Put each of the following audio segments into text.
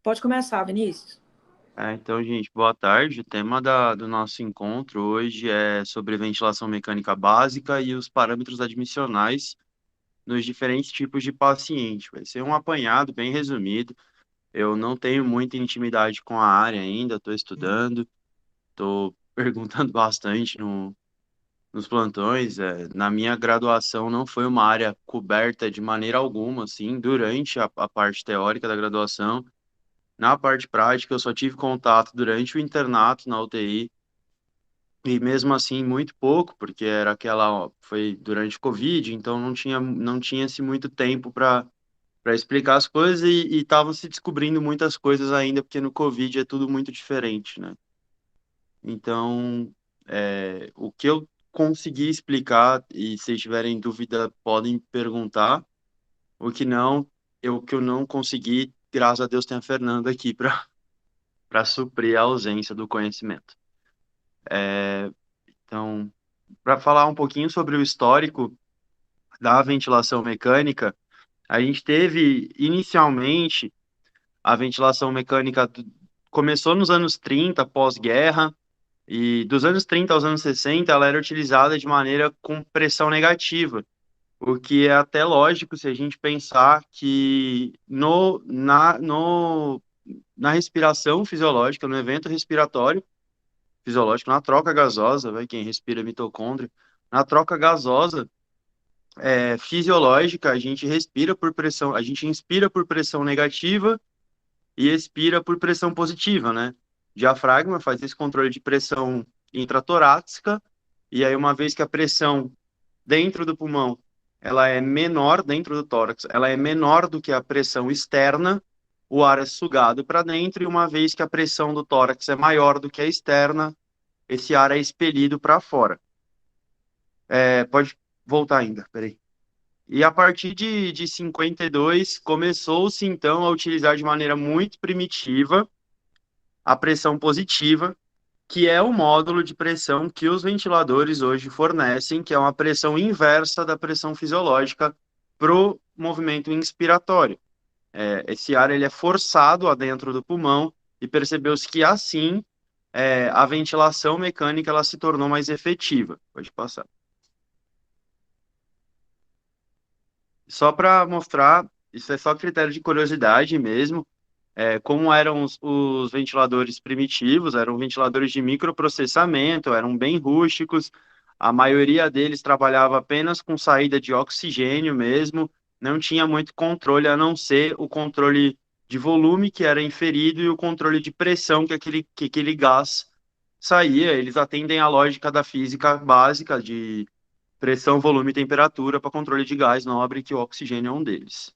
Pode começar, Vinícius. Então, gente, boa tarde. O tema do nosso encontro hoje é sobre ventilação mecânica básica e os parâmetros admissionais nos diferentes tipos de paciente. Vai ser um apanhado bem resumido. Eu não tenho muita intimidade com a área ainda, estou estudando, estou perguntando bastante nos plantões. Na minha graduação não foi uma área coberta de maneira alguma, assim, durante a parte teórica da graduação. Na parte prática, eu só tive contato durante o internato na UTI, e mesmo assim muito pouco, porque era foi durante o Covid, então não tinha-se muito tempo para explicar as coisas e estavam se descobrindo muitas coisas ainda, porque no Covid é tudo muito diferente, né? Então, o que eu consegui explicar, e se tiverem dúvida, podem perguntar. O que eu não consegui, graças a Deus tem a Fernanda aqui para suprir a ausência do conhecimento. Então, para falar um pouquinho sobre o histórico da ventilação mecânica, a gente teve inicialmente a ventilação mecânica começou nos anos 30, pós-guerra, e dos anos 30 aos anos 60 ela era utilizada de maneira com pressão negativa, o que é até lógico se a gente pensar que na respiração fisiológica, no evento respiratório fisiológico, na troca gasosa, vai, quem respira é mitocôndria, na troca gasosa fisiológica, a gente respira por pressão, a gente inspira por pressão negativa e expira por pressão positiva, né? O diafragma faz esse controle de pressão intratorácica, e aí uma vez que a pressão dentro do pulmão, ela é menor dentro do tórax, ela é menor do que a pressão externa, o ar é sugado para dentro, e uma vez que a pressão do tórax é maior do que a externa, esse ar é expelido para fora. Pode voltar ainda, peraí. E a partir de 52, começou-se então a utilizar de maneira muito primitiva a pressão positiva, que é o módulo de pressão que os ventiladores hoje fornecem, que é uma pressão inversa da pressão fisiológica para o movimento inspiratório. Esse ar ele é forçado adentro do pulmão e percebeu-se que assim a ventilação mecânica ela se tornou mais efetiva. Pode passar. Só para mostrar, isso é só critério de curiosidade mesmo. Como eram os ventiladores primitivos, eram ventiladores de microprocessamento, eram bem rústicos, a maioria deles trabalhava apenas com saída de oxigênio mesmo, não tinha muito controle, a não ser o controle de volume que era inferido e o controle de pressão que aquele gás saía. Eles atendem à lógica da física básica de pressão, volume e temperatura para controle de gás nobre, que o oxigênio é um deles.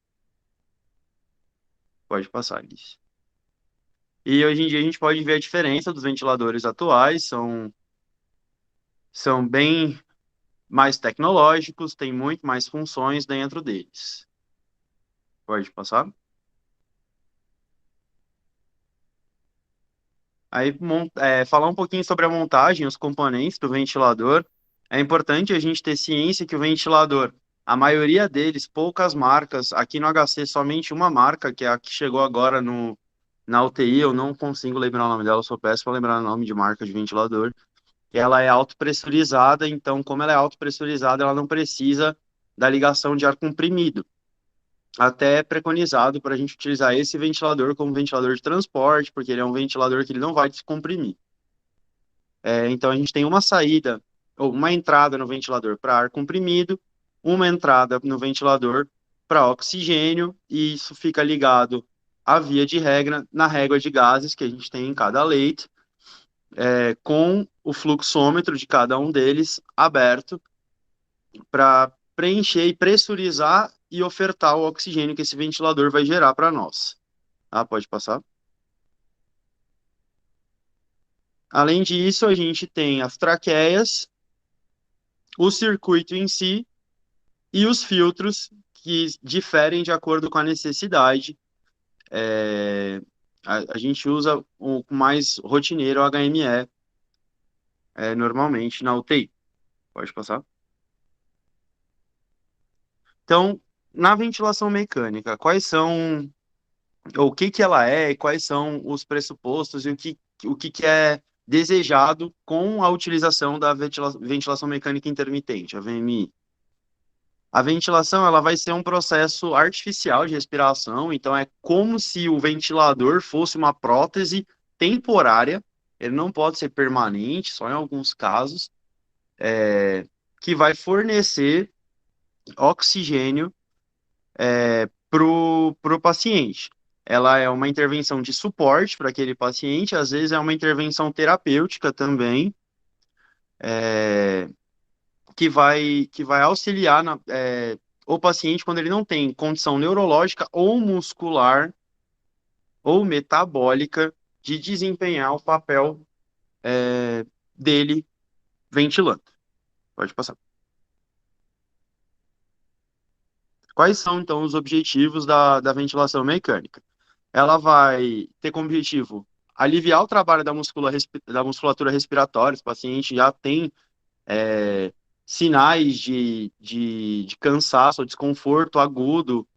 Pode passar, Liz. E hoje em dia a gente pode ver a diferença dos ventiladores atuais, são bem mais tecnológicos, têm muito mais funções dentro deles. Pode passar? Aí, falar um pouquinho sobre a montagem, os componentes do ventilador. É importante a gente ter ciência que o ventilador, a maioria deles, poucas marcas, aqui no HC somente uma marca, que é a que chegou agora na UTI, eu não consigo lembrar o nome dela, eu sou péssimo para lembrar o nome de marca de ventilador. Ela é autopressurizada, então, como ela é autopressurizada, ela não precisa da ligação de ar comprimido. Até é preconizado para a gente utilizar esse ventilador como ventilador de transporte, porque ele é um ventilador que ele não vai descomprimir. Então, a gente tem uma saída, ou uma entrada no ventilador para ar comprimido, uma entrada no ventilador para oxigênio, e isso fica ligado à via de regra, na régua de gases que a gente tem em cada leito, com o fluxômetro de cada um deles aberto para preencher e pressurizar e ofertar o oxigênio que esse ventilador vai gerar para nós. Pode passar. Além disso, a gente tem as traqueias, o circuito em si e os filtros que diferem de acordo com a necessidade. É, a gente usa o mais rotineiro, o HME, normalmente na UTI. Pode passar. Então, na ventilação mecânica, quais são o que que ela é, e quais são os pressupostos e o que é desejado com a utilização da ventilação mecânica intermitente, a VMI. A ventilação, ela vai ser um processo artificial de respiração, então é como se o ventilador fosse uma prótese temporária, ele não pode ser permanente, só em alguns casos, que vai fornecer oxigênio para o paciente. Ela é uma intervenção de suporte para aquele paciente, às vezes é uma intervenção terapêutica também, que vai auxiliar o paciente quando ele não tem condição neurológica ou muscular ou metabólica de desempenhar o papel dele ventilando. Pode passar. Quais são, então, os objetivos da ventilação mecânica? Ela vai ter como objetivo aliviar o trabalho da musculatura respiratória. O paciente já tem é, sinais de cansaço ou desconforto agudo,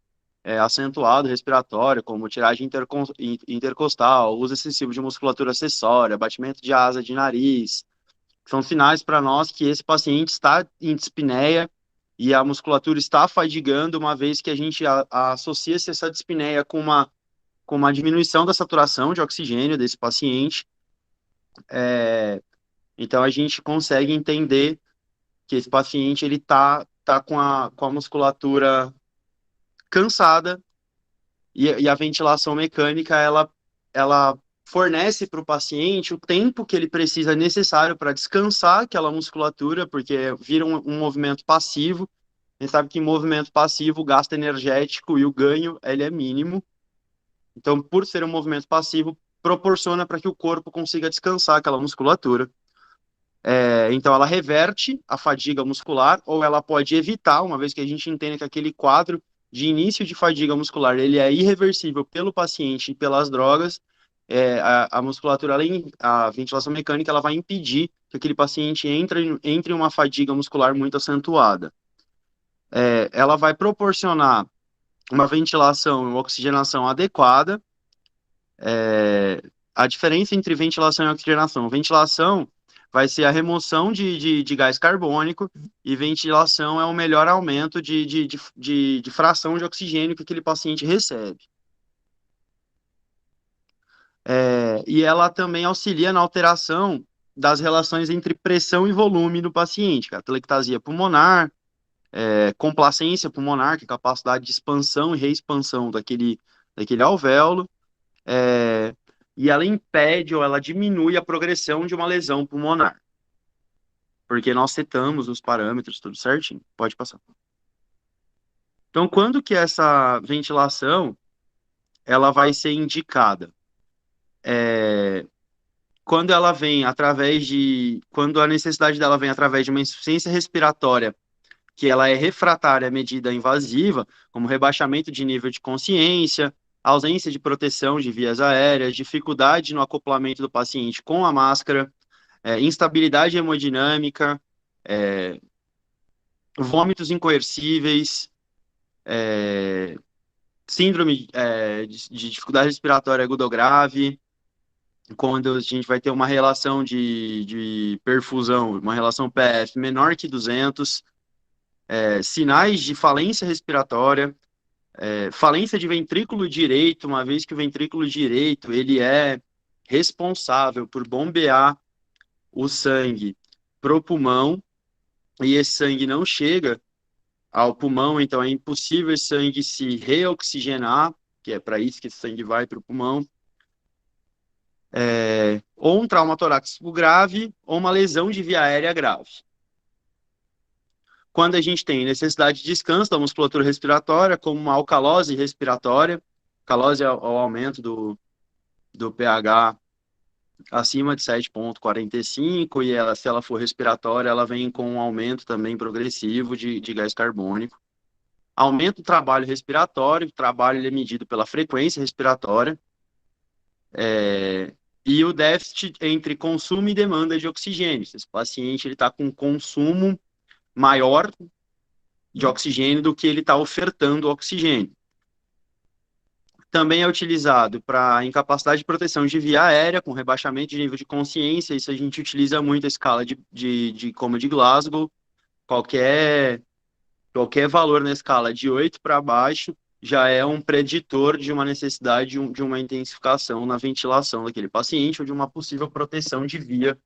acentuado respiratório, como tiragem intercostal, uso excessivo de musculatura acessória, batimento de asa de nariz. São sinais para nós que esse paciente está em dispneia e a musculatura está fadigando, uma vez que a gente associa essa dispneia com uma diminuição da saturação de oxigênio desse paciente. Então a gente consegue entender que esse paciente ele tá com a musculatura cansada e a ventilação mecânica ela fornece para o paciente o tempo que ele precisa necessário para descansar aquela musculatura, porque vira um movimento passivo. A gente sabe que em movimento passivo o gasto energético e o ganho ele é mínimo. Então, por ser um movimento passivo, proporciona para que o corpo consiga descansar aquela musculatura. Então, ela reverte a fadiga muscular ou ela pode evitar, uma vez que a gente entende que aquele quadro de início de fadiga muscular ele é irreversível pelo paciente e pelas drogas. A musculatura, a ventilação mecânica, ela vai impedir que aquele paciente entre em uma fadiga muscular muito acentuada. Ela vai proporcionar uma ventilação e uma oxigenação adequada. A diferença entre ventilação e oxigenação. Ventilação vai ser a remoção de gás carbônico e ventilação é o melhor aumento de fração de oxigênio que aquele paciente recebe. E ela também auxilia na alteração das relações entre pressão e volume no paciente, atelectasia pulmonar, complacência pulmonar, que é a capacidade de expansão e reexpansão daquele alvéolo, é, e ela impede ou ela diminui a progressão de uma lesão pulmonar, porque nós setamos os parâmetros tudo certinho. Pode passar. Então, quando que essa ventilação ela vai ser indicada? Quando ela vem quando a necessidade dela vem através de uma insuficiência respiratória, que ela é refratária à medida invasiva, como rebaixamento de nível de consciência, ausência de proteção de vias aéreas, dificuldade no acoplamento do paciente com a máscara, instabilidade hemodinâmica, vômitos incoercíveis, síndrome de dificuldade respiratória aguda ou grave, quando a gente vai ter uma relação de perfusão, uma relação PF menor que 200, sinais de falência respiratória, falência de ventrículo direito, uma vez que o ventrículo direito ele é responsável por bombear o sangue para o pulmão, e esse sangue não chega ao pulmão, então é impossível esse sangue se reoxigenar, que é para isso que esse sangue vai para o pulmão, ou um trauma torácico grave, ou uma lesão de via aérea grave. Quando a gente tem necessidade de descanso da musculatura respiratória, como uma alcalose respiratória, alcalose é o aumento do pH acima de 7,45, e ela, se ela for respiratória, ela vem com um aumento também progressivo de gás carbônico. Aumenta o trabalho respiratório, o trabalho ele é medido pela frequência respiratória, e o déficit entre consumo e demanda de oxigênio. Esse paciente está com consumo maior de oxigênio do que ele está ofertando oxigênio. Também é utilizado para incapacidade de proteção de via aérea, com rebaixamento de nível de consciência. Isso a gente utiliza muito a escala de coma de Glasgow. Qualquer, qualquer valor na escala de 8 para baixo já é um preditor de uma necessidade de uma intensificação na ventilação daquele paciente ou de uma possível proteção de via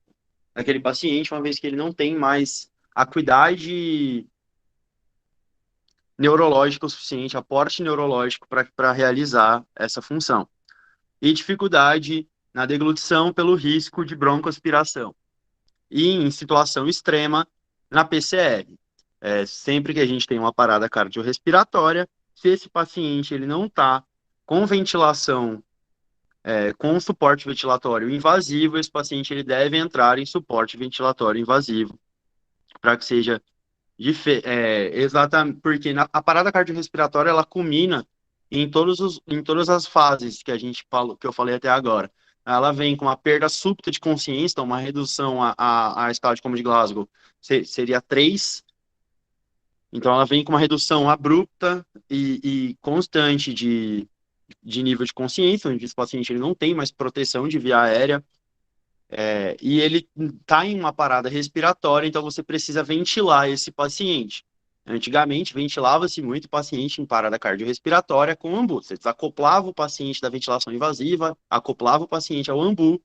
daquele paciente, uma vez que ele não tem mais acuidade neurológica o suficiente, aporte neurológico para realizar essa função. E dificuldade na deglutição pelo risco de broncoaspiração. E em situação extrema, na PCR. Sempre que a gente tem uma parada cardiorrespiratória, se esse paciente ele não está com ventilação, com suporte ventilatório invasivo, esse paciente ele deve entrar em suporte ventilatório invasivo, para que seja exatamente, porque a parada cardiorrespiratória ela culmina em todas as fases que a gente falou, que eu falei até agora. Ela vem com uma perda súbita de consciência, então uma redução à escala de Coma de Glasgow seria 3. Então ela vem com uma redução abrupta e constante de nível de consciência, onde esse paciente ele não tem mais proteção de via aérea, e ele está em uma parada respiratória, então você precisa ventilar esse paciente. Antigamente, ventilava-se muito o paciente em parada cardiorrespiratória com AMBU. Você desacoplava o paciente da ventilação invasiva, acoplava o paciente ao AMBU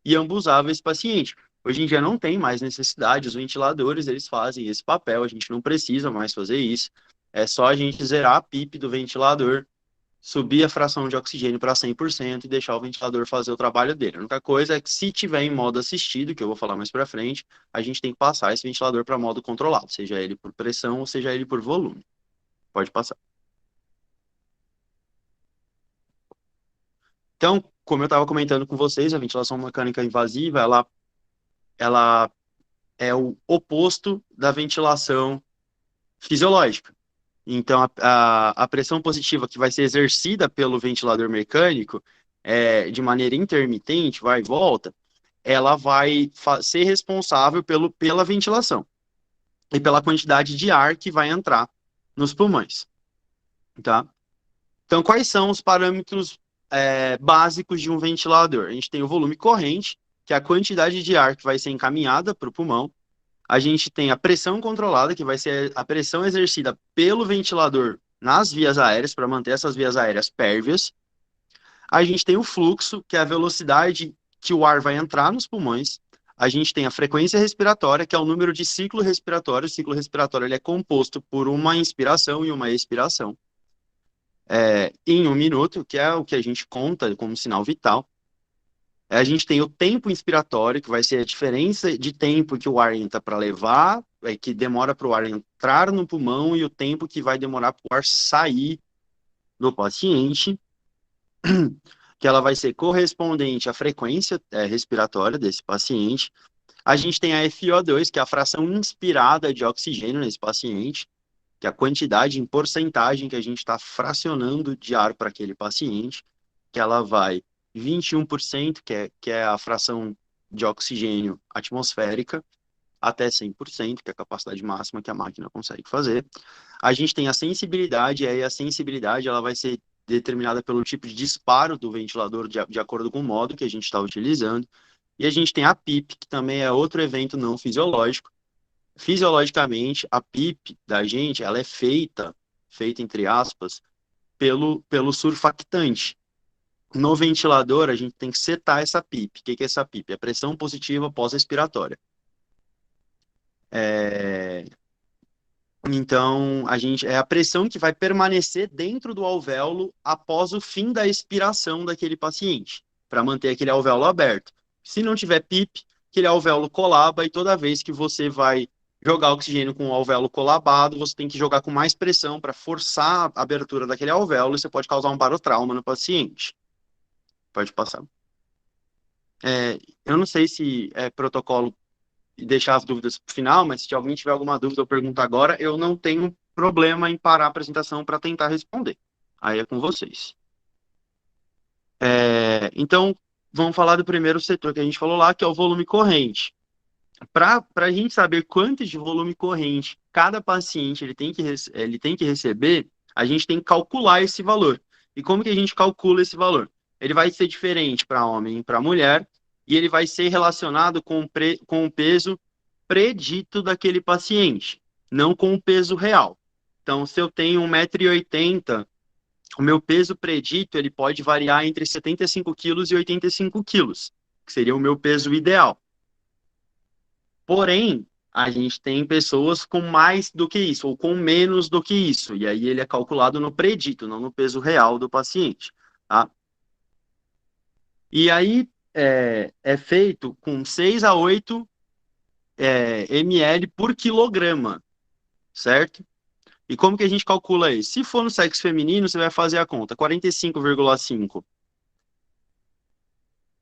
e ambusava esse paciente. Hoje em dia não tem mais necessidade, os ventiladores eles fazem esse papel, a gente não precisa mais fazer isso. É só a gente zerar a PIP do ventilador, subir a fração de oxigênio para 100% e deixar o ventilador fazer o trabalho dele. A única coisa é que se tiver em modo assistido, que eu vou falar mais para frente, a gente tem que passar esse ventilador para modo controlado, seja ele por pressão ou seja ele por volume. Pode passar. Então, como eu estava comentando com vocês, a ventilação mecânica invasiva, ela é o oposto da ventilação fisiológica. Então, a pressão positiva que vai ser exercida pelo ventilador mecânico, de maneira intermitente, vai e volta, ela vai ser responsável pela ventilação e pela quantidade de ar que vai entrar nos pulmões, tá? Então, quais são os parâmetros básicos de um ventilador? A gente tem o volume corrente, que é a quantidade de ar que vai ser encaminhada para o pulmão. A gente tem a pressão controlada, que vai ser a pressão exercida pelo ventilador nas vias aéreas, para manter essas vias aéreas pérvias. A gente tem o fluxo, que é a velocidade que o ar vai entrar nos pulmões. A gente tem a frequência respiratória, que é o número de ciclo respiratório. O ciclo respiratório ele é composto por uma inspiração e uma expiração em um minuto, que é o que a gente conta como sinal vital. A gente tem o tempo inspiratório, que vai ser a diferença de tempo que o ar entra para levar, que demora para o ar entrar no pulmão, e o tempo que vai demorar para o ar sair do paciente, que ela vai ser correspondente à frequência respiratória desse paciente. A gente tem a FiO2, que é a fração inspirada de oxigênio nesse paciente, que é a quantidade em porcentagem que a gente está fracionando de ar para aquele paciente, que ela vai 21%, que é a fração de oxigênio atmosférica, até 100%, que é a capacidade máxima que a máquina consegue fazer. A gente tem a sensibilidade, e aí a sensibilidade ela vai ser determinada pelo tipo de disparo do ventilador, de acordo com o modo que a gente está utilizando. E a gente tem a PIP, que também é outro evento não fisiológico. Fisiologicamente, a PIP da gente, ela é feita entre aspas, pelo surfactante. No ventilador, a gente tem que setar essa PIP. O que é essa PIP? É a pressão positiva pós-expiratória. Então, é a pressão que vai permanecer dentro do alvéolo após o fim da expiração daquele paciente, para manter aquele alvéolo aberto. Se não tiver PIP, aquele alvéolo colaba e toda vez que você vai jogar oxigênio com o alvéolo colabado, você tem que jogar com mais pressão para forçar a abertura daquele alvéolo e você pode causar um barotrauma no paciente. Pode passar. Eu não sei se é protocolo e deixar as dúvidas para o final, mas se alguém tiver alguma dúvida ou pergunta agora, eu não tenho problema em parar a apresentação para tentar responder. Aí é com vocês. Então, vamos falar do primeiro setor que a gente falou lá, que é o volume corrente. Para a gente saber quanto de volume corrente cada paciente ele tem que receber, a gente tem que calcular esse valor. E como que a gente calcula esse valor? Ele vai ser diferente para homem e para mulher, e ele vai ser relacionado com o peso predito daquele paciente, não com o peso real. Então, se eu tenho 1,80 m, o meu peso predito ele pode variar entre 75 quilos e 85 quilos, que seria o meu peso ideal. Porém, a gente tem pessoas com mais do que isso, ou com menos do que isso, e aí ele é calculado no predito, não no peso real do paciente, tá? E aí é feito com 6 a 8 ml por quilograma, certo? E como que a gente calcula isso? Se for no sexo feminino, você vai fazer a conta, 45,5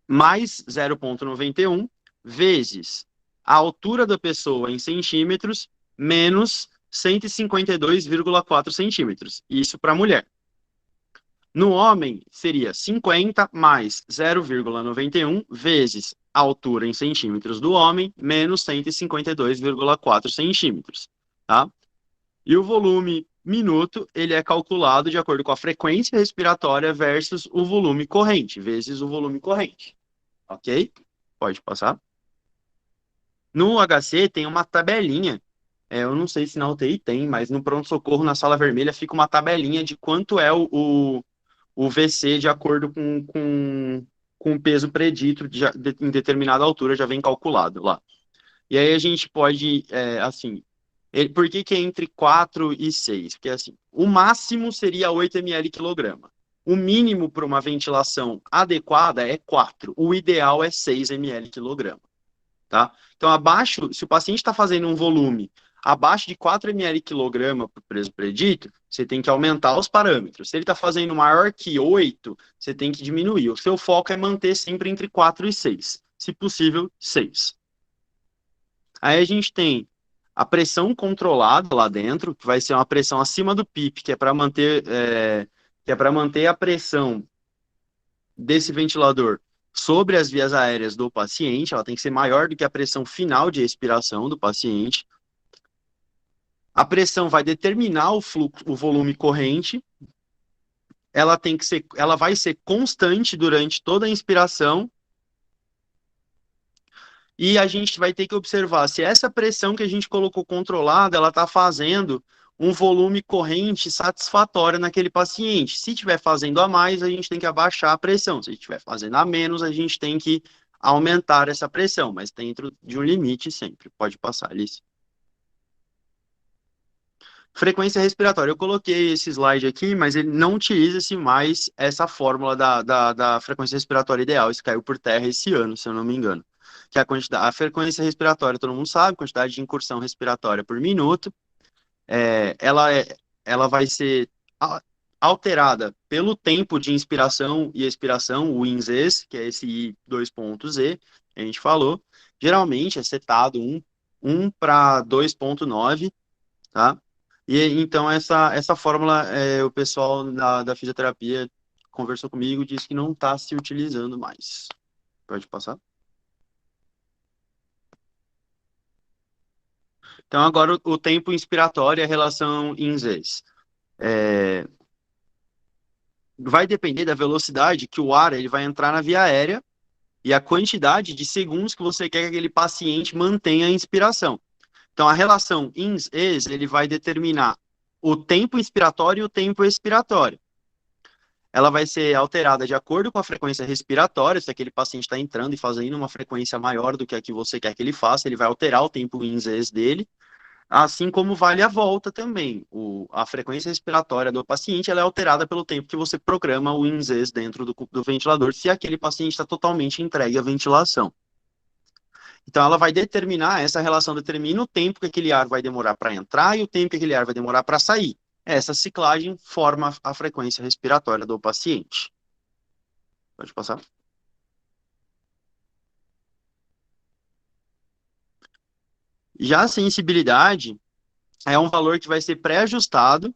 mais 0,91 vezes a altura da pessoa em centímetros menos 152,4 centímetros. Isso para a mulher. No homem, seria 50 mais 0,91 vezes a altura em centímetros do homem menos 152,4 centímetros, tá? E o volume minuto, ele é calculado de acordo com a frequência respiratória versus o volume corrente, vezes o volume corrente. Ok? Pode passar. No HC tem uma tabelinha, eu não sei se na UTI tem, mas no pronto-socorro, na sala vermelha, fica uma tabelinha de quanto é o VC de acordo com o peso predito em determinada altura, já vem calculado lá. E aí a gente pode, assim, por que que é entre 4 e 6? Porque, assim, o máximo seria 8 ml quilograma. O mínimo para uma ventilação adequada é 4. O ideal é 6 ml quilograma, tá? Então, abaixo, se o paciente está fazendo um volume abaixo de 4 ml quilograma por peso predito, você tem que aumentar os parâmetros. Se ele está fazendo maior que 8, você tem que diminuir. O seu foco é manter sempre entre 4 e 6. Se possível, 6. Aí a gente tem a pressão controlada lá dentro, que vai ser uma pressão acima do PIP, que é para manter a pressão desse ventilador sobre as vias aéreas do paciente. Ela tem que ser maior do que a pressão final de expiração do paciente. A pressão vai determinar o fluxo, o volume corrente. Ela vai ser constante durante toda a inspiração. E a gente vai ter que observar se essa pressão que a gente colocou controlada, ela está fazendo um volume corrente satisfatório naquele paciente. Se estiver fazendo a mais, a gente tem que abaixar a pressão. Se estiver fazendo a menos, a gente tem que aumentar essa pressão, mas dentro de um limite sempre. Pode passar, Alice. Frequência respiratória. Eu coloquei esse slide aqui, mas ele não utiliza-se mais essa fórmula da frequência respiratória ideal. Isso caiu por terra esse ano, se eu não me engano. Que é a frequência respiratória, todo mundo sabe, quantidade de incursão respiratória por minuto. Ela vai ser alterada pelo tempo de inspiração e expiração, o INZES, que é esse I2.Z, que a gente falou. Geralmente é setado 1 para 2.9, tá? E então essa fórmula, o pessoal da fisioterapia conversou comigo e disse que não está se utilizando mais. Pode passar? Então agora o tempo inspiratório e a relação INZES. Vai depender da velocidade que o ar ele vai entrar na via aérea e a quantidade de segundos que você quer que aquele paciente mantenha a inspiração. Então a relação INS-ES ele vai determinar o tempo inspiratório e o tempo expiratório. Ela vai ser alterada de acordo com a frequência respiratória. Se aquele paciente está entrando e fazendo uma frequência maior do que a que você quer que ele faça, ele vai alterar o tempo INS-ES dele. Assim como vale a volta também. A frequência respiratória do paciente ela é alterada pelo tempo que você programa o INS-ES dentro do ventilador, se aquele paciente está totalmente entregue à ventilação. Então, ela vai determinar, essa relação determina o tempo que aquele ar vai demorar para entrar e o tempo que aquele ar vai demorar para sair. Essa ciclagem forma a frequência respiratória do paciente. Pode passar. Já a sensibilidade é um valor que vai ser pré-ajustado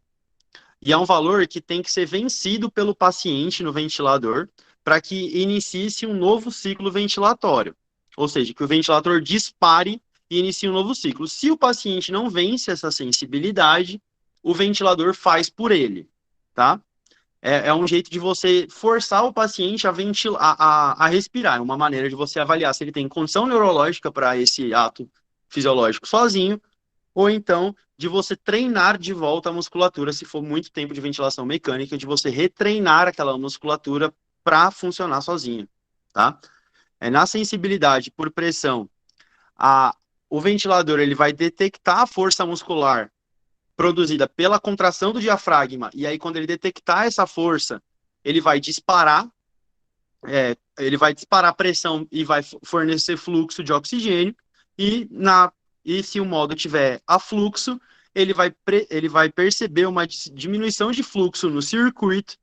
e é um valor que tem que ser vencido pelo paciente no ventilador para que inicie-se um novo ciclo ventilatório. Ou seja, que o ventilador dispare e inicie um novo ciclo. Se o paciente não vence essa sensibilidade, o ventilador faz por ele, tá? é um jeito de você forçar o paciente a ventilar, a respirar. É uma maneira de você avaliar se ele tem condição neurológica para esse ato fisiológico sozinho, ou então de você treinar de volta a musculatura, se for muito tempo de ventilação mecânica, de você retreinar aquela musculatura para funcionar sozinha, tá? Na sensibilidade por pressão, a, o ventilador ele vai detectar a força muscular produzida pela contração do diafragma, e aí quando ele detectar essa força, ele vai disparar, ele vai disparar pressão e vai fornecer fluxo de oxigênio, e, e se o modo tiver a fluxo, ele vai perceber uma diminuição de fluxo no circuito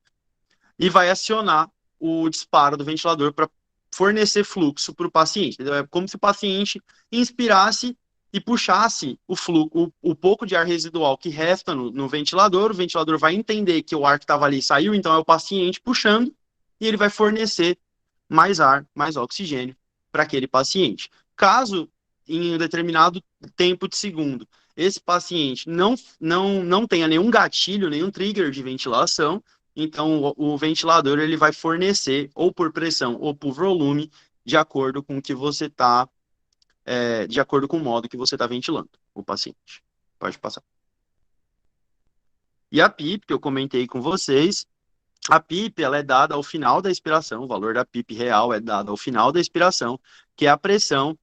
e vai acionar o disparo do ventilador para fornecer fluxo para o paciente. Entendeu? É como se o paciente inspirasse e puxasse o fluxo, o pouco de ar residual que resta no ventilador, o ventilador vai entender que o ar que estava ali saiu, então é o paciente puxando, e ele vai fornecer mais ar, mais oxigênio para aquele paciente. Caso, em um determinado tempo de segundo, esse paciente não tenha nenhum gatilho, nenhum trigger de ventilação, então o ventilador ele vai fornecer ou por pressão ou por volume de acordo com o que você está, de acordo com o modo que você está ventilando o paciente. Pode passar. E a PIP, que eu comentei com vocês, a PIP ela é dada ao final da expiração, o valor da PIP real é dado ao final da expiração, que é a pressão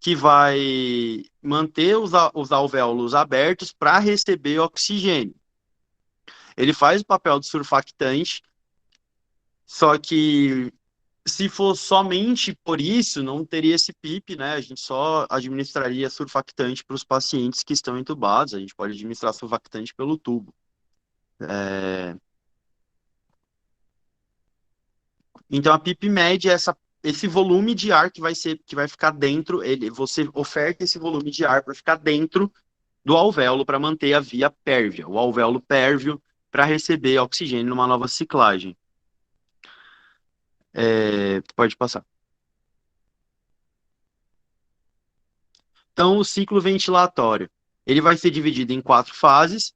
que vai manter os alvéolos abertos para receber oxigênio. Ele faz o papel de surfactante, só que se for somente por isso, não teria esse PIP, né? A gente só administraria surfactante para os pacientes que estão entubados, a gente pode administrar surfactante pelo tubo. Então a PIP mede esse volume de ar que vai ficar dentro, você oferta esse volume de ar para ficar dentro do alvéolo para manter a via pérvia, o alvéolo pérvio para receber oxigênio numa nova ciclagem. Pode passar. Então, o ciclo ventilatório, ele vai ser dividido em 4 fases.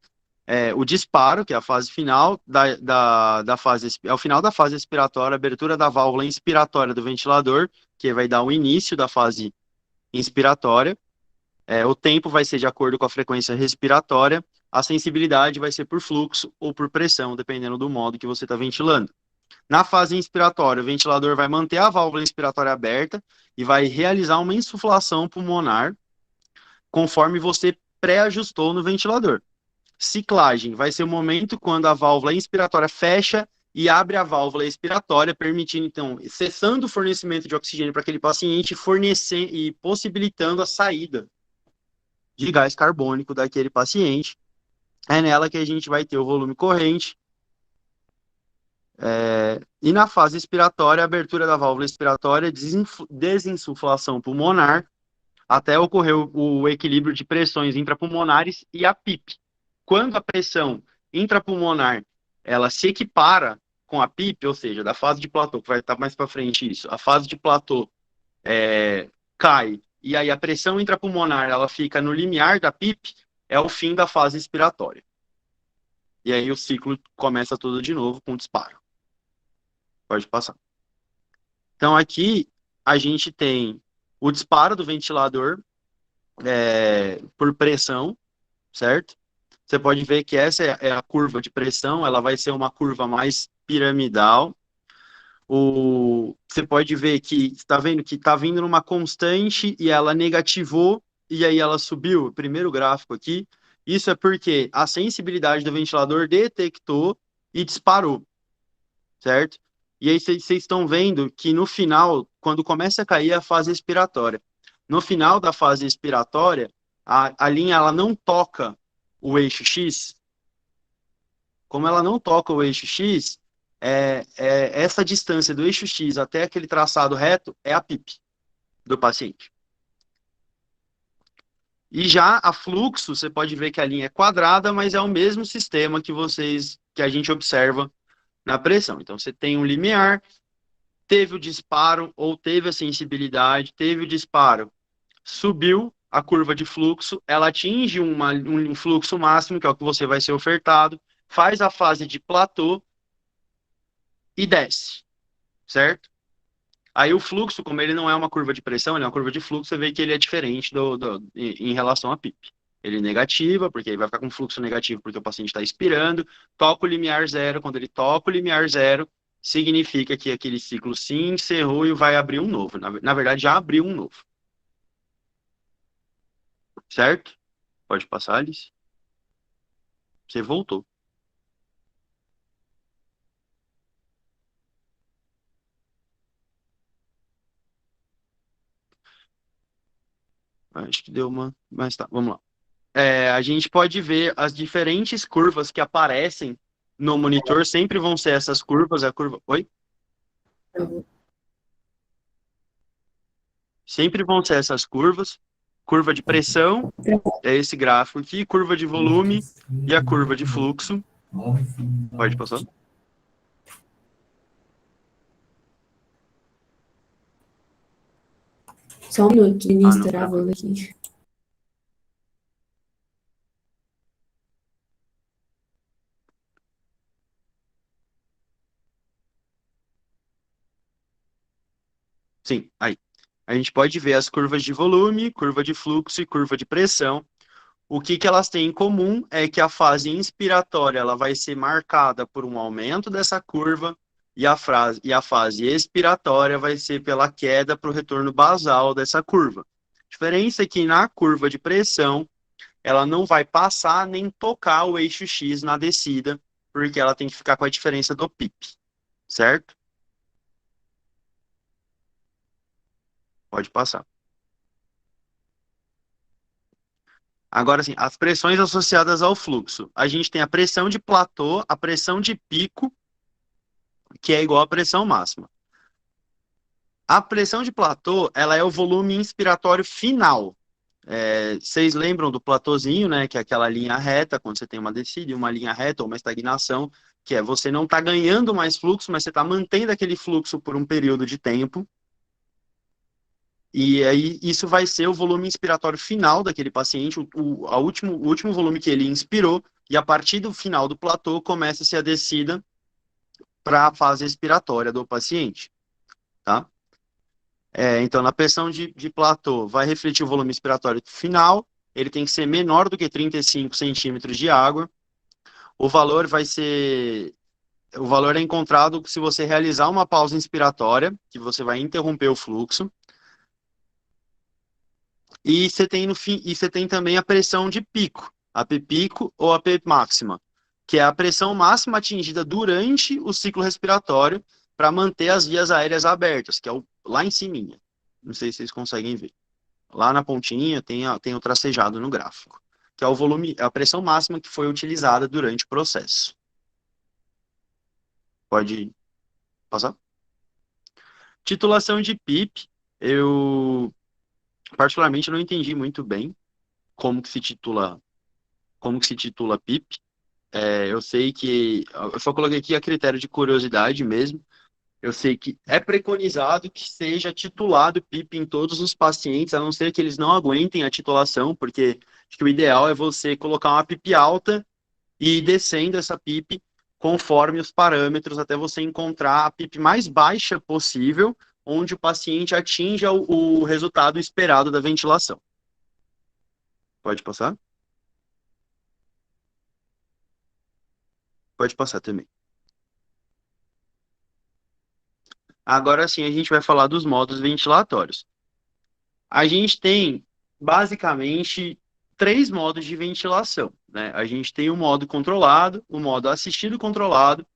O disparo, que é a fase final da fase, é o final da fase expiratória, a abertura da válvula inspiratória do ventilador, que vai dar o início da fase inspiratória. O tempo vai ser de acordo com a frequência respiratória, a sensibilidade vai ser por fluxo ou por pressão, dependendo do modo que você está ventilando. Na fase inspiratória, o ventilador vai manter a válvula inspiratória aberta e vai realizar uma insuflação pulmonar conforme você pré-ajustou no ventilador. Ciclagem vai ser o momento quando a válvula inspiratória fecha e abre a válvula expiratória, permitindo, então, cessando o fornecimento de oxigênio para aquele paciente, fornecer e possibilitando a saída de gás carbônico daquele paciente. É nela que a gente vai ter o volume corrente. E na fase expiratória, a abertura da válvula expiratória, desinsuflação pulmonar, até ocorrer o equilíbrio de pressões intrapulmonares e a PIP. Quando a pressão intrapulmonar ela se equipara com a PIP, ou seja, da fase de platô, que vai estar mais para frente isso, a fase de platô cai, e aí a pressão intrapulmonar ela fica no limiar da PIP, é o fim da fase expiratória. E aí o ciclo começa tudo de novo com disparo. Pode passar. Então aqui a gente tem o disparo do ventilador por pressão, certo? Você pode ver que essa é a curva de pressão, ela vai ser uma curva mais piramidal. Você pode ver que está vendo que está vindo numa constante e ela negativou e aí ela subiu. O primeiro gráfico aqui. Isso é porque a sensibilidade do ventilador detectou e disparou, certo? E aí vocês estão vendo que no final, quando começa a cair a fase expiratória, no final da fase expiratória, a linha ela não toca o eixo X. Como ela não toca o eixo X, essa distância do eixo X até aquele traçado reto é a PIP do paciente. E já a fluxo, você pode ver que a linha é quadrada, mas é o mesmo sistema que a gente observa na pressão. Então, você tem um limiar, teve o disparo ou teve a sensibilidade, teve o disparo, subiu a curva de fluxo, ela atinge um fluxo máximo, que é o que você vai ser ofertado, faz a fase de platô, e desce, certo? Aí o fluxo, como ele não é uma curva de pressão, ele é uma curva de fluxo, você vê que ele é diferente em relação à PIP. Ele é negativa, porque ele vai ficar com fluxo negativo, porque o paciente está expirando, toca o limiar zero. Quando ele toca o limiar zero, significa que aquele ciclo se encerrou e vai abrir um novo. Na verdade, já abriu um novo, certo? Pode passar, Alice. Você voltou. Acho que deu uma. Mas tá, vamos lá. A gente pode ver as diferentes curvas que aparecem no monitor, sempre vão ser essas curvas, a curva. Oi? Sempre vão ser essas curvas. Curva de pressão, é esse gráfico aqui, curva de volume e a curva de fluxo. Pode passar? Só um minuto, o Ah, início não, tá tranquilo. gravando aqui. Sim, aí. A gente pode ver as curvas de volume, curva de fluxo e curva de pressão. O que que elas têm em comum é que a fase inspiratória ela vai ser marcada por um aumento dessa curva e a fase expiratória vai ser pela queda para o retorno basal dessa curva. A diferença é que na curva de pressão ela não vai passar nem tocar o eixo X na descida, porque ela tem que ficar com a diferença do PIP, certo? Pode passar. Agora, sim, as pressões associadas ao fluxo. A gente tem a pressão de platô, a pressão de pico, que é igual à pressão máxima. A pressão de platô, ela é o volume inspiratório final. Vocês lembram do platôzinho, né? Que é aquela linha reta, quando você tem uma descida e uma linha reta ou uma estagnação, que é você não está ganhando mais fluxo, mas você está mantendo aquele fluxo por um período de tempo. E aí isso vai ser o volume inspiratório final daquele paciente, o último volume que ele inspirou, e a partir do final do platô começa-se a descida para a fase expiratória do paciente, tá? Então, na pressão de platô, vai refletir o volume expiratório final, ele tem que ser menor do que 35 centímetros de água. O valor vai ser. O valor é encontrado se você realizar uma pausa inspiratória, que você vai interromper o fluxo. E você tem no fim, e você tem também a pressão de pico, a P pico ou a P máxima, que é a pressão máxima atingida durante o ciclo respiratório para manter as vias aéreas abertas, que é lá em cima. Não sei se vocês conseguem ver. Lá na pontinha tem o tracejado no gráfico, que é o volume, a pressão máxima que foi utilizada durante o processo. Pode passar? Titulação de PIP, eu particularmente não entendi muito bem como que se titula, como que se titula PIP. Eu sei que, eu só coloquei aqui a critério de curiosidade mesmo. Eu sei que é preconizado que seja titulado PIP em todos os pacientes, a não ser que eles não aguentem a titulação, porque acho que o ideal é você colocar uma PIP alta e ir descendo essa PIP conforme os parâmetros, até você encontrar a PIP mais baixa possível, onde o paciente atinja o resultado esperado da ventilação. Pode passar? Pode passar também. Agora sim, a gente vai falar dos modos ventilatórios. A gente tem basicamente três modos de ventilação, né? A gente tem o modo controlado, o modo assistido controlado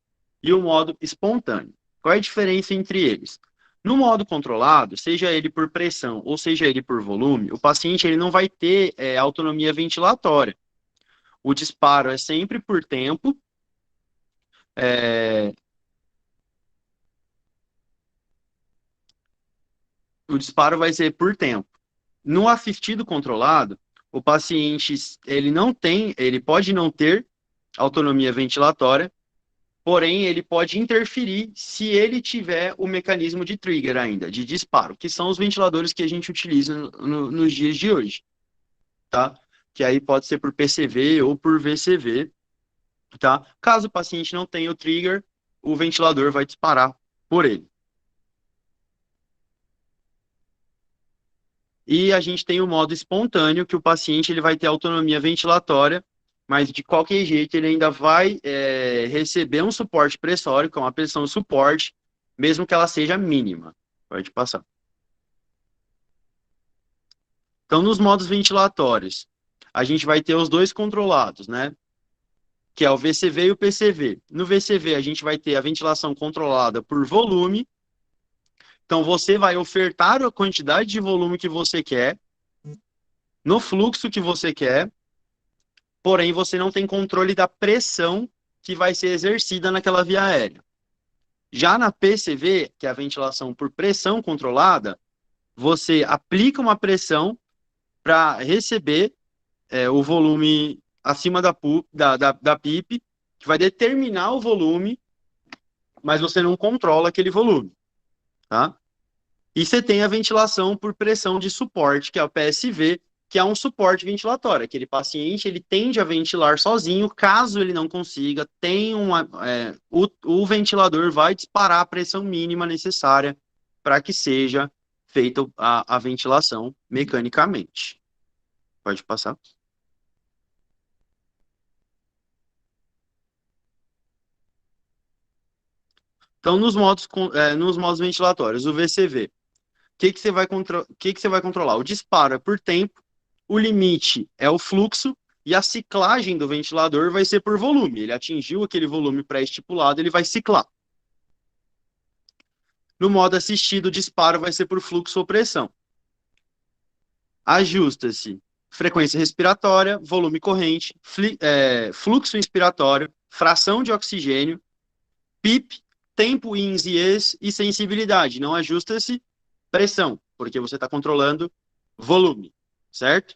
e o modo espontâneo. Qual é a diferença entre eles? No modo controlado, seja ele por pressão ou seja ele por volume, o paciente ele não vai ter autonomia ventilatória. O disparo é sempre por tempo, é, o disparo vai ser por tempo. No assistido controlado, o paciente ele não tem, ele pode não ter autonomia ventilatória, porém ele pode interferir se ele tiver o mecanismo de trigger ainda, de disparo, que são os ventiladores que a gente utiliza nos dias de hoje, tá? Que aí pode ser por PCV ou por VCV, tá? Caso o paciente não tenha o trigger, o ventilador vai disparar por ele. E a gente tem o modo espontâneo, que o paciente ele vai ter autonomia ventilatória, mas de qualquer jeito ele ainda vai receber um suporte pressório, que é uma pressão suporte, mesmo que ela seja mínima. Pode passar. Então, nos modos ventilatórios, a gente vai ter os dois controlados, né? Que é o VCV e o PCV. No VCV, a gente vai ter a ventilação controlada por volume. Então, você vai ofertar a quantidade de volume que você quer, no fluxo que você quer, porém, você não tem controle da pressão que vai ser exercida naquela via aérea. Já na PCV, que é a ventilação por pressão controlada, você aplica uma pressão para receber o volume acima da PIP, que vai determinar o volume, mas você não controla aquele volume, tá? E você tem a ventilação por pressão de suporte, que é o PSV, que é um suporte ventilatório. Aquele paciente, ele tende a ventilar sozinho, caso ele não consiga, o ventilador vai disparar a pressão mínima necessária para que seja feita a ventilação mecanicamente. Pode passar. Então, nos modos ventilatórios, o VCV, que você vai controlar? O disparo é por tempo, o limite é o fluxo e a ciclagem do ventilador vai ser por volume. Ele atingiu aquele volume pré-estipulado, ele vai ciclar. No modo assistido, o disparo vai ser por fluxo ou pressão. Ajusta-se frequência respiratória, volume corrente, fluxo inspiratório, fração de oxigênio, PIP, tempo ins e ex e sensibilidade. Não ajusta-se pressão, porque você está controlando volume, certo?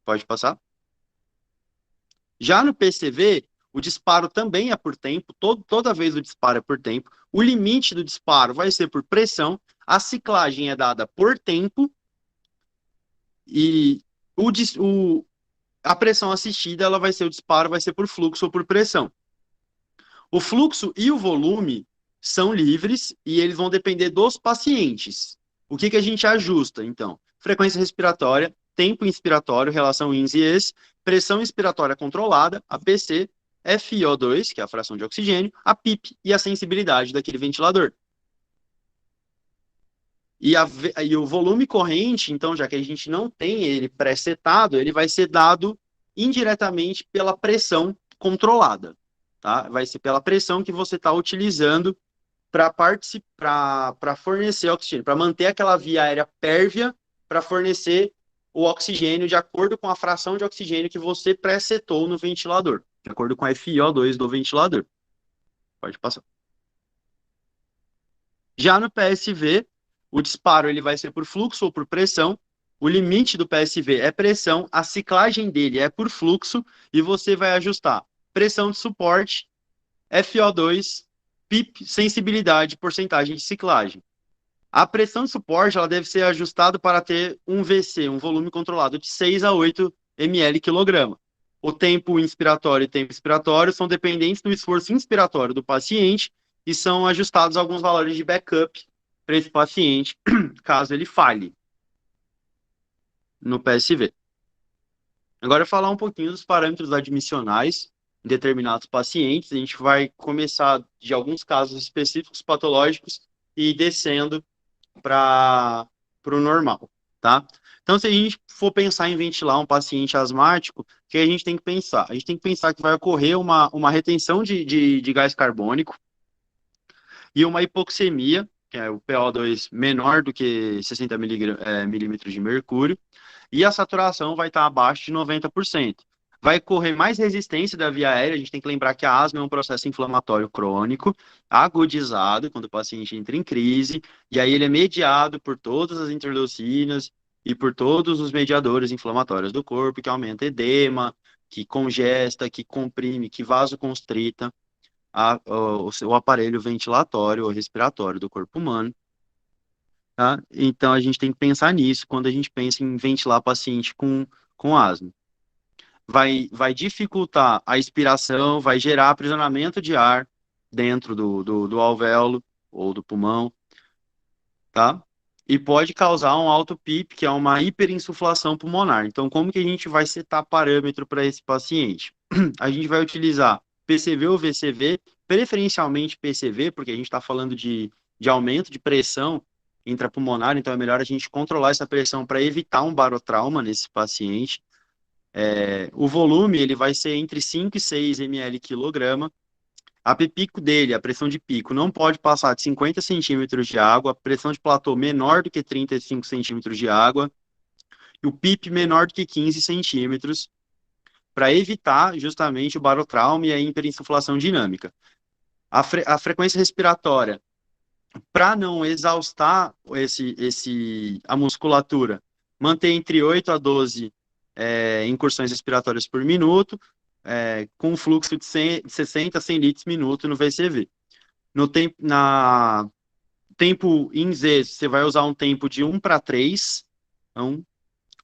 Pode passar. Já no PCV, o disparo também é por tempo, toda vez o disparo é por tempo. O limite do disparo vai ser por pressão, a ciclagem é dada por tempo e a pressão assistida ela vai ser o disparo, vai ser por fluxo ou por pressão. O fluxo e o volume são livres e eles vão depender dos pacientes. O que a gente ajusta, então? Frequência respiratória, tempo inspiratório, relação ins e ex, pressão inspiratória controlada, a PC, FiO2, que é a fração de oxigênio, a PIP e a sensibilidade daquele ventilador. E o volume corrente, então, já que a gente não tem ele pré-setado, ele vai ser dado indiretamente pela pressão controlada, tá? Vai ser pela pressão que você está utilizando para fornecer oxigênio, para manter aquela via aérea pérvia para fornecer o oxigênio de acordo com a fração de oxigênio que você pré-setou no ventilador, de acordo com a FiO2 do ventilador. Pode passar. Já no PSV, o disparo ele vai ser por fluxo ou por pressão. O limite do PSV é pressão, a ciclagem dele é por fluxo e você vai ajustar pressão de suporte, FO2, PIP, sensibilidade, porcentagem de ciclagem. A pressão de suporte ela deve ser ajustada para ter um VC, um volume controlado de 6 a 8 ml quilograma. O tempo inspiratório e tempo expiratório são dependentes do esforço inspiratório do paciente e são ajustados alguns valores de backup para esse paciente, caso ele falhe no PSV. Agora, falar um pouquinho dos parâmetros admissionais em determinados pacientes. A gente vai começar de alguns casos específicos patológicos e ir descendo para o normal, tá? Então, se a gente for pensar em ventilar um paciente asmático, o que a gente tem que pensar? A gente tem que pensar que vai ocorrer uma retenção de gás carbônico e uma hipoxemia, que é o PO2 menor do que 60 milímetros de mercúrio, e a saturação vai estar abaixo de 90%. Vai correr mais resistência da via aérea, a gente tem que lembrar que a asma é um processo inflamatório crônico, agudizado, quando o paciente entra em crise, e aí ele é mediado por todas as interleucinas e por todos os mediadores inflamatórios do corpo, que aumenta edema, que congesta, que comprime, que vasoconstrita o aparelho ventilatório ou respiratório do corpo humano. Tá? Então, a gente tem que pensar nisso quando a gente pensa em ventilar paciente com asma. Vai dificultar a expiração, vai gerar aprisionamento de ar, dentro do alvéolo ou do pulmão, tá? E pode causar um alto PIP, que é uma hiperinsuflação pulmonar. Então, como que a gente vai setar parâmetro para esse paciente? A gente vai utilizar PCV ou VCV, preferencialmente PCV, porque a gente está falando de aumento de pressão intrapulmonar, então é melhor a gente controlar essa pressão para evitar um barotrauma nesse paciente. O volume ele vai ser entre 5 e 6 ml quilograma. A pico dele, a pressão de pico, não pode passar de 50 centímetros de água, a pressão de platô menor do que 35 centímetros de água, e o PIP menor do que 15 centímetros, para evitar justamente o barotrauma e a hiperinsuflação dinâmica. A frequência respiratória, para não exaustar a musculatura, manter entre 8 a 12 incursões respiratórias por minuto, com um fluxo de 60 a 100 litros por minuto no VCV. No tempo, tempo em Z, você vai usar um tempo de 1:3, então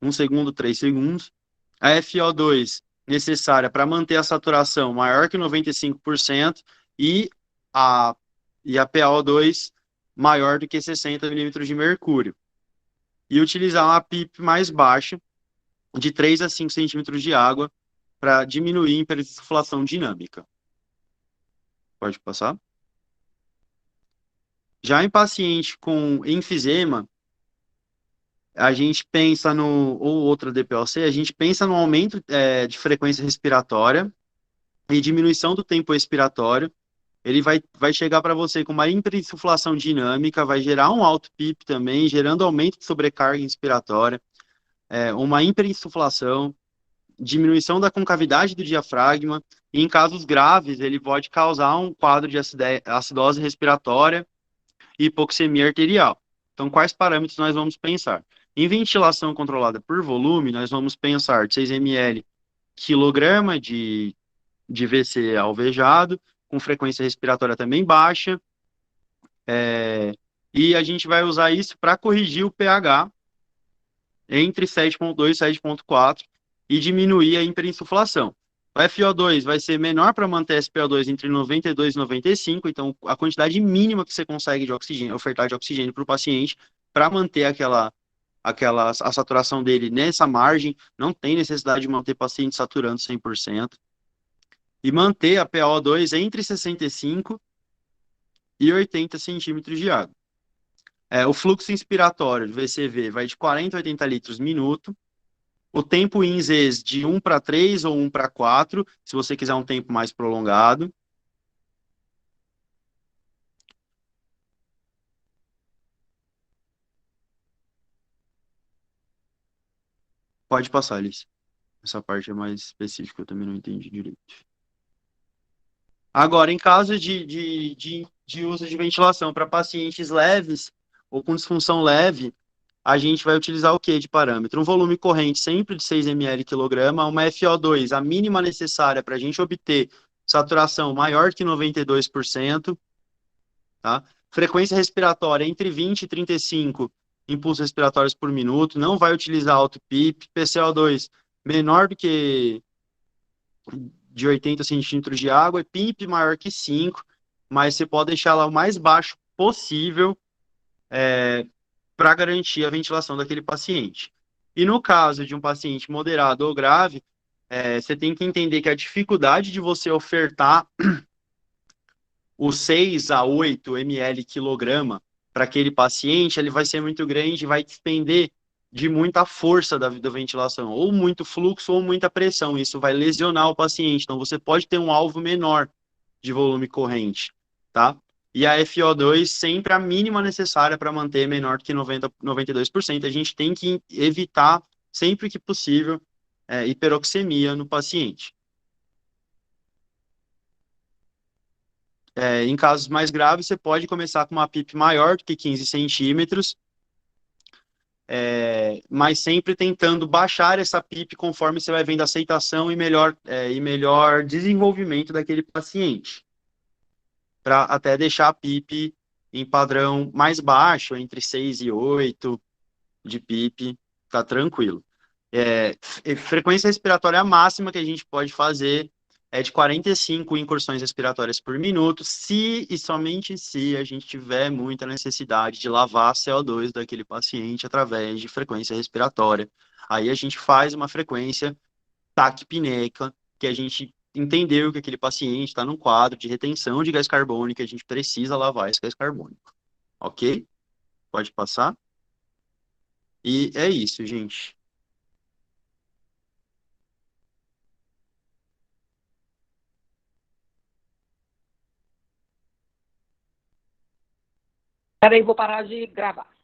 1 segundo, 3 segundos. A FO2 necessária para manter a saturação maior que 95% e a, e a PaO2 maior do que 60 milímetros de mercúrio. E utilizar uma PIP mais baixa, de 3 a 5 centímetros de água, para diminuir a hiperinsuflação dinâmica. Pode passar? Já em paciente com enfisema, a gente pensa ou outra DPOC, a gente pensa no aumento de frequência respiratória e diminuição do tempo expiratório. Ele vai chegar para você com uma hiperinsuflação dinâmica, vai gerar um alto PIP também, gerando aumento de sobrecarga inspiratória, uma hiperinsuflação, diminuição da concavidade do diafragma, e em casos graves, ele pode causar um quadro de acidose respiratória e hipoxemia arterial. Então, quais parâmetros nós vamos pensar? Em ventilação controlada por volume, nós vamos pensar de 6 ml quilograma de VC alvejado, com frequência respiratória também baixa, e a gente vai usar isso para corrigir o pH entre 7,2 e 7,4 e diminuir a hiperinsuflação. O FO2 vai ser menor para manter SpO2 entre 92 e 95, então a quantidade mínima que você consegue de oxigênio, ofertar de oxigênio para o paciente, para manter a saturação dele nessa margem, não tem necessidade de manter o paciente saturando 100%, e manter a PaO2 entre 65 e 80 centímetros de água. O fluxo inspiratório do VCV vai de 40 a 80 litros minuto. O tempo INZES de 1:3 ou 1:4, se você quiser um tempo mais prolongado. Pode passar, Alice. Essa parte é mais específica, eu também não entendi direito. Agora, em caso de uso de ventilação para pacientes leves ou com disfunção leve, a gente vai utilizar o que de parâmetro? Um volume corrente sempre de 6 ml quilograma, uma FO2, a mínima necessária para a gente obter saturação maior que 92%, tá? Frequência respiratória entre 20 e 35 impulsos respiratórios por minuto, não vai utilizar alto PIP, PCO2 menor do que de 80 centímetros de água, e PIP maior que 5, mas você pode deixar lá o mais baixo possível para garantir a ventilação daquele paciente. E no caso de um paciente moderado ou grave, você tem que entender que a dificuldade de você ofertar os 6 a 8 ml quilograma para aquele paciente, ele vai ser muito grande, vai despender de muita força da ventilação, ou muito fluxo ou muita pressão. Isso vai lesionar o paciente. Então, você pode ter um alvo menor de volume corrente, tá? E a FO2 sempre a mínima necessária para manter menor que 92%. A gente tem que evitar, sempre que possível, hiperoxemia no paciente. Em casos mais graves, você pode começar com uma PIP maior do que 15 centímetros, mas sempre tentando baixar essa PIP conforme você vai vendo aceitação e melhor desenvolvimento daquele paciente, para até deixar a PIP em padrão mais baixo, entre 6 e 8 de PIP, tá tranquilo. Frequência respiratória máxima que a gente pode fazer é de 45 incursões respiratórias por minuto, se e somente se a gente tiver muita necessidade de lavar CO2 daquele paciente através de frequência respiratória. Aí a gente faz uma frequência taquipneica, que a gente entendeu que aquele paciente está num quadro de retenção de gás carbônico, e a gente precisa lavar esse gás carbônico. Ok? Pode passar? E é isso, gente. Peraí, vou parar de gravar.